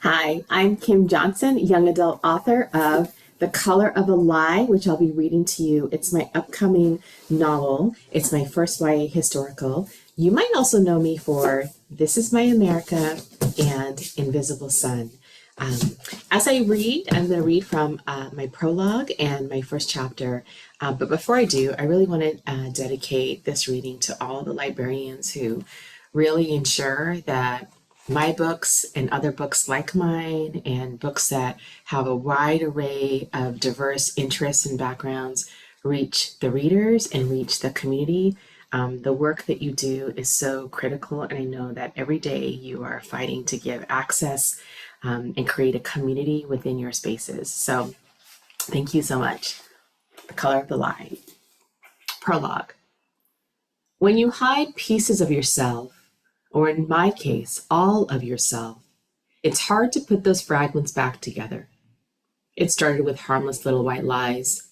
Hi, I'm Kim Johnson, young adult author of The Color of a Lie, which I'll be reading to you. It's my upcoming novel. It's my first YA historical. You might also know me for This Is My America and Invisible Sun. As I read, I'm going to read from my prologue and my first chapter. But before I do, I really want to dedicate this reading to all the librarians who really ensure that my books and other books like mine and books that have a wide array of diverse interests and backgrounds reach the readers and reach the community. The work that you do is so critical, and I know that every day you are fighting to give access and create a community within your spaces. So thank you so much. The Color of the Lie. Prologue. When you hide pieces of yourself, or in my case, all of yourself, it's hard to put those fragments back together. It started with harmless little white lies,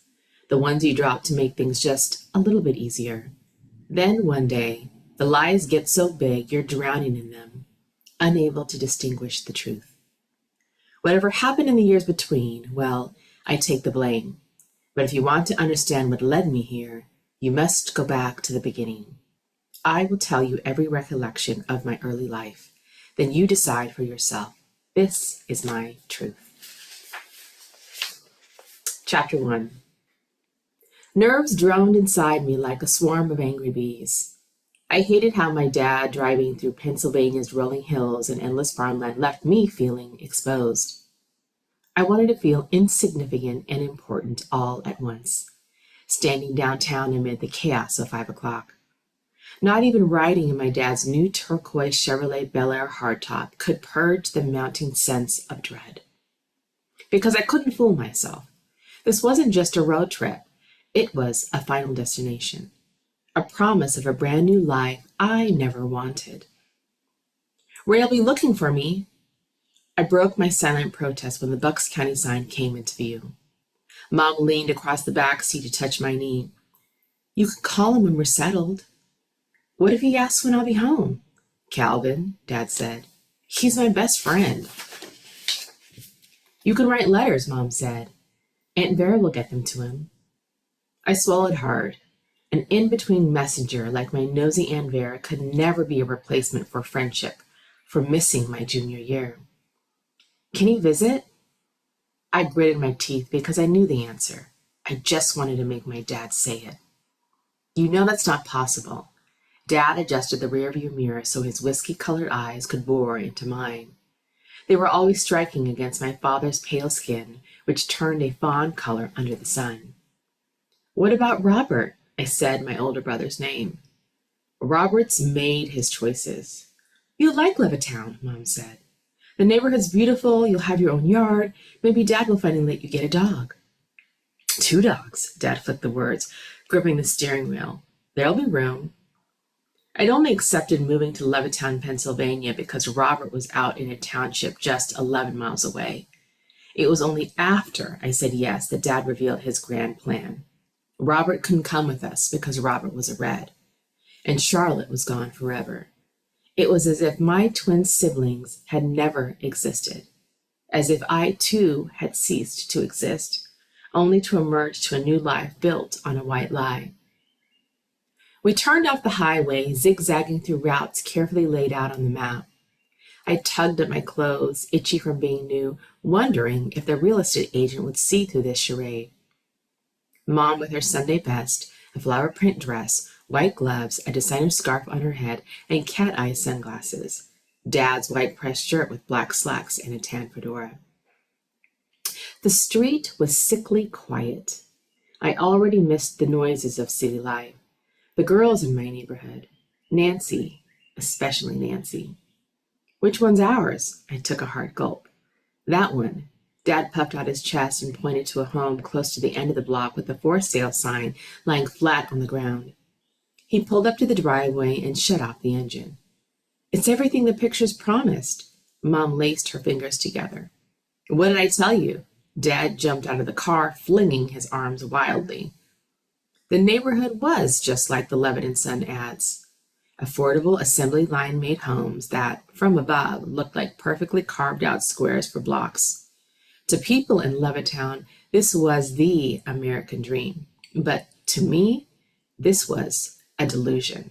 the ones you drop to make things just a little bit easier. Then one day, the lies get so big you're drowning in them, unable to distinguish the truth. Whatever happened in the years between, well, I take the blame. But if you want to understand what led me here, you must go back to the beginning. I will tell you every recollection of my early life. Then you decide for yourself. This is my truth. Chapter 1. Nerves droned inside me like a swarm of angry bees. I hated how my dad, driving through Pennsylvania's rolling hills and endless farmland, left me feeling exposed. I wanted to feel insignificant and important all at once, standing downtown amid the chaos of 5 o'clock. Not even riding in my dad's new turquoise Chevrolet Bel Air hardtop could purge the mounting sense of dread. Because I couldn't fool myself. This wasn't just a road trip. It was a final destination. A promise of a brand new life I never wanted. Ray'll be looking for me. I broke my silent protest when the Bucks County sign came into view. Mom leaned across the back seat to touch my knee. You can call him when we're settled. What if he asks when I'll be home? Calvin, Dad said. He's my best friend. You can write letters, Mom said. Aunt Vera will get them to him. I swallowed hard. An in-between messenger like my nosy Aunt Vera could never be a replacement for friendship, for missing my junior year. Can he visit? I gritted my teeth because I knew the answer. I just wanted to make my dad say it. You know that's not possible. Dad adjusted the rearview mirror so his whiskey-colored eyes could bore into mine. They were always striking against my father's pale skin, which turned a fawn color under the sun. What about Robert? I said my older brother's name. Robert's made his choices. You'll like Levittown, Mom said. The neighborhood's beautiful, you'll have your own yard, maybe Dad will finally let you get a dog. 2 dogs, Dad flicked the words, gripping the steering wheel. There'll be room. I'd only accepted moving to Levittown, Pennsylvania because Robert was out in a township just 11 miles away. It was only after I said yes that Dad revealed his grand plan. Robert couldn't come with us because Robert was a Red, and Charlotte was gone forever. It was as if my twin siblings had never existed, as if I too had ceased to exist, only to emerge to a new life built on a white lie. We turned off the highway, zigzagging through routes carefully laid out on the map. I tugged at my clothes, itchy from being new, wondering if the real estate agent would see through this charade. Mom with her Sunday best, a flower print dress, white gloves, a designer scarf on her head, and cat-eye sunglasses. Dad's white pressed shirt with black slacks and a tan fedora. The street was sickly quiet. I already missed the noises of city life. The girls in my neighborhood. Nancy, especially Nancy. Which one's ours? I took a hard gulp. That one. Dad puffed out his chest and pointed to a home close to the end of the block with a for sale sign lying flat on the ground. He pulled up to the driveway and shut off the engine. It's everything the pictures promised. Mom laced her fingers together. What did I tell you? Dad jumped out of the car, flinging his arms wildly. The neighborhood was just like the Levitt and Son ads. affordable assembly line made homes that, from above, looked like perfectly carved out squares for blocks. To people in Levittown, this was the American dream. But to me, this was a delusion.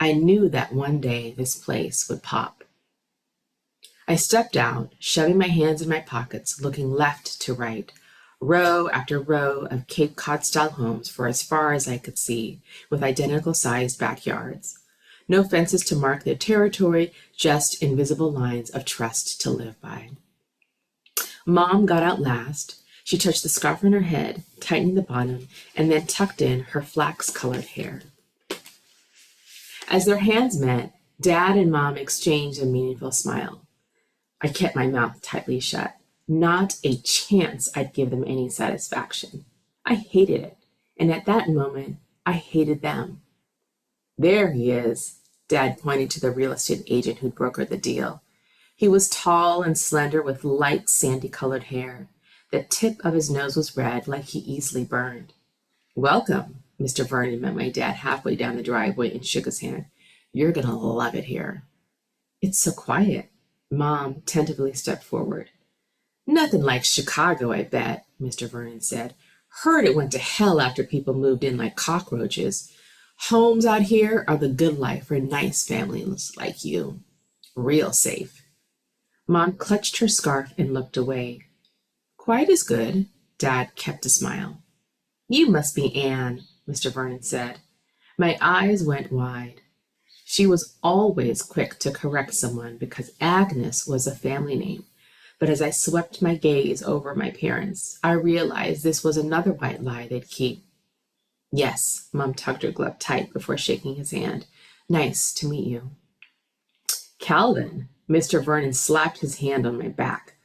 I knew that one day this place would pop. I stepped out, shoving my hands in my pockets, looking left to right, row after row of Cape Cod-style homes for as far as I could see, with identical-sized backyards. No fences to mark their territory, just invisible lines of trust to live by. Mom got out last. She touched the scarf on her head, tightening the bottom, and then tucked in her flax-colored hair. As their hands met, Dad and Mom exchanged a meaningful smile. I kept my mouth tightly shut. Not a chance I'd give them any satisfaction. I hated it, and at that moment, I hated them. There he is, Dad pointed to the real estate agent who'd brokered the deal. He was tall and slender with light sandy-colored hair. The tip of his nose was red, like he easily burned. Welcome, Mr. Vernon met my dad halfway down the driveway and shook his hand. You're gonna love it here. It's so quiet. Mom tentatively stepped forward. Nothing like Chicago, I bet, Mr. Vernon said. Heard it went to hell after people moved in like cockroaches. Homes out here are the good life for nice families like you. Real safe. Mom clutched her scarf and looked away. Quite as good. Dad kept a smile. You must be Anne, Mr. Vernon said. My eyes went wide. She was always quick to correct someone because Agnes was a family name. But as I swept my gaze over my parents, I realized this was another white lie they'd keep. Yes, Mom tugged her glove tight before shaking his hand. Nice to meet you. Calvin, Mr. Vernon slapped his hand on my back.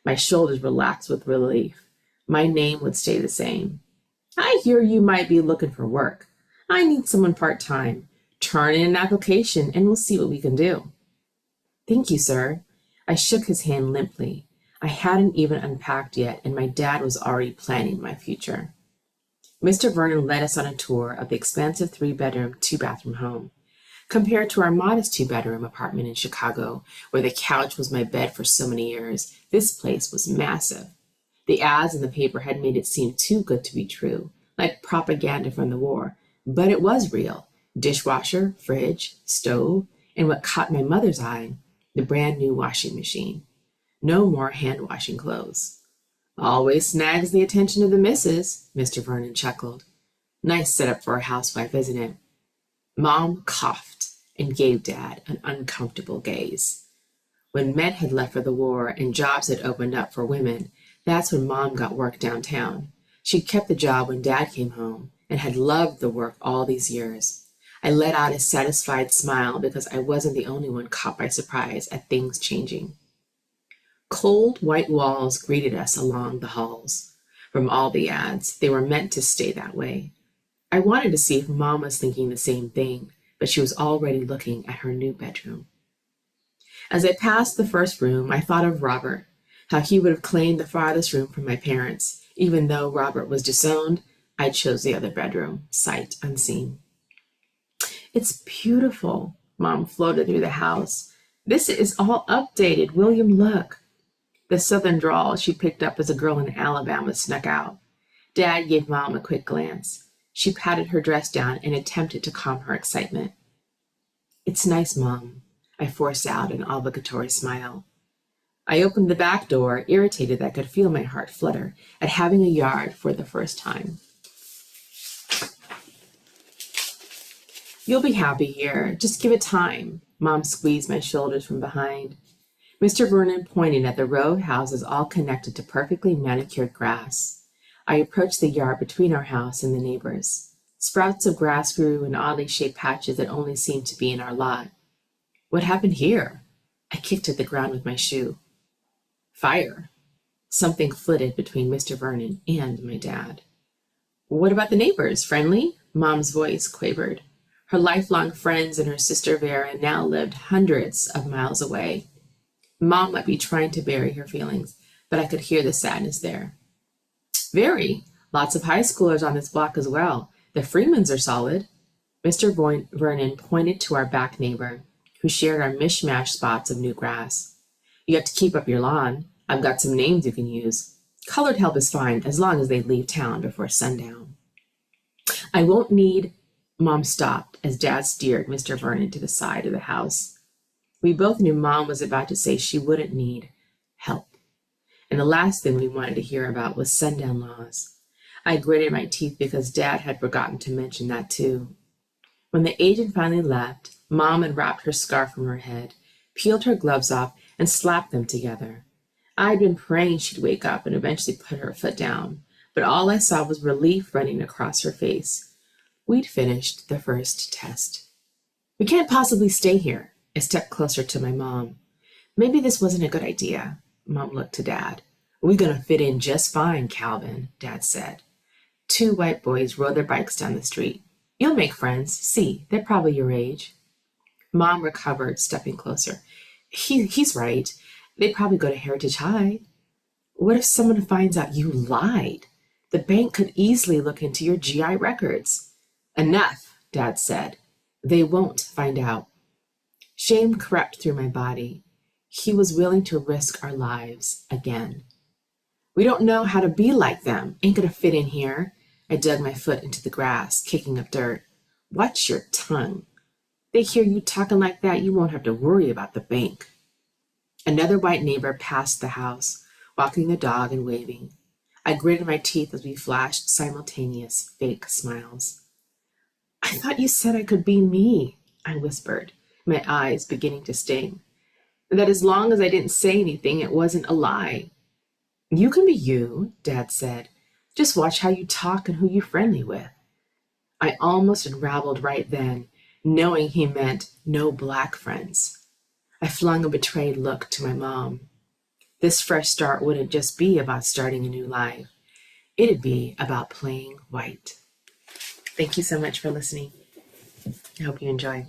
My shoulders relaxed with relief. My name would stay the same. I hear you might be looking for work. I need someone part-time. Turn in an application and we'll see what we can do. Thank you, sir. I shook his hand limply. I hadn't even unpacked yet, and my dad was already planning my future. Mr. Vernon led us on a tour of the expansive 3-bedroom, 2-bathroom home. Compared to our modest 2-bedroom apartment in Chicago, where the couch was my bed for so many years, this place was massive. The ads in the paper had made it seem too good to be true, like propaganda from the war, but it was real. Dishwasher, fridge, stove, and what caught my mother's eye, the brand new washing machine. No more hand washing clothes. Always snags the attention of the missus, Mr. Vernon chuckled. Nice setup for a housewife, isn't it? Mom coughed and gave Dad an uncomfortable gaze. When men had left for the war and jobs had opened up for women, that's when Mom got work downtown. She'd kept the job when Dad came home and had loved the work all these years. I let out a satisfied smile because I wasn't the only one caught by surprise at things changing. Cold white walls greeted us along the halls. From all the ads, they were meant to stay that way. I wanted to see if Mom was thinking the same thing, but she was already looking at her new bedroom. As I passed the first room, I thought of Robert, how he would have claimed the farthest room from my parents. Even though Robert was disowned, I chose the other bedroom, sight unseen. It's beautiful, Mom floated through the house. This is all updated. William, look. The southern drawl she picked up as a girl in Alabama snuck out. Dad gave Mom a quick glance. She patted her dress down and attempted to calm her excitement. It's nice, Mom. I forced out an obligatory smile. I opened the back door, irritated that I could feel my heart flutter at having a yard for the first time. You'll be happy here. Just give it time. Mom squeezed my shoulders from behind. Mr. Vernon pointed at the row of houses all connected to perfectly manicured grass. I approached the yard between our house and the neighbors. Sprouts of grass grew in oddly shaped patches that only seemed to be in our lot. What happened here? I kicked at the ground with my shoe. Fire. Something flitted between Mr. Vernon and my dad. What about the neighbors? Friendly? Mom's voice quavered. Her lifelong friends and her sister Vera now lived hundreds of miles away. Mom might be trying to bury her feelings, but I could hear the sadness there. Very. Lots of high schoolers on this block as well. The Freemans are solid. Vernon pointed to our back neighbor, who shared our mishmash spots of new grass. You have to keep up your lawn. I've got some names you can use. Colored help is fine as long as they leave town before sundown. I won't need. Mom stopped as Dad steered Mr. Vernon to the side of the house. We both knew Mom was about to say she wouldn't need help. And the last thing we wanted to hear about was sundown laws. I gritted my teeth because Dad had forgotten to mention that too. When the agent finally left, Mom unwrapped her scarf from her head, peeled her gloves off, and slapped them together. I'd been praying she'd wake up and eventually put her foot down, but all I saw was relief running across her face. We'd finished the first test. We can't possibly stay here. I stepped closer to my mom. Maybe this wasn't a good idea. Mom looked to Dad. We're going to fit in just fine, Calvin, Dad said. Two white boys rode their bikes down the street. You'll make friends. See, they're probably your age. Mom recovered, stepping closer. He's right. They'd probably go to Heritage High. What if someone finds out you lied? The bank could easily look into your GI records. Enough, Dad said. They won't find out. Shame crept through my body. He was willing to risk our lives again. We don't know how to be like them. Ain't gonna fit in here. I dug my foot into the grass, kicking up dirt. Watch your tongue. They hear you talking like that, you won't have to worry about the bank. Another white neighbor passed the house, walking the dog and waving. I gritted my teeth as we flashed simultaneous fake smiles. I thought you said I could be me, I whispered, my eyes beginning to sting. That as long as I didn't say anything, it wasn't a lie. You can be you, Dad said. Just watch how you talk and who you're friendly with. I almost unraveled right then, knowing he meant no black friends. I flung a betrayed look to my mom. This fresh start wouldn't just be about starting a new life. It'd be about playing white. Thank you so much for listening. I hope you enjoy.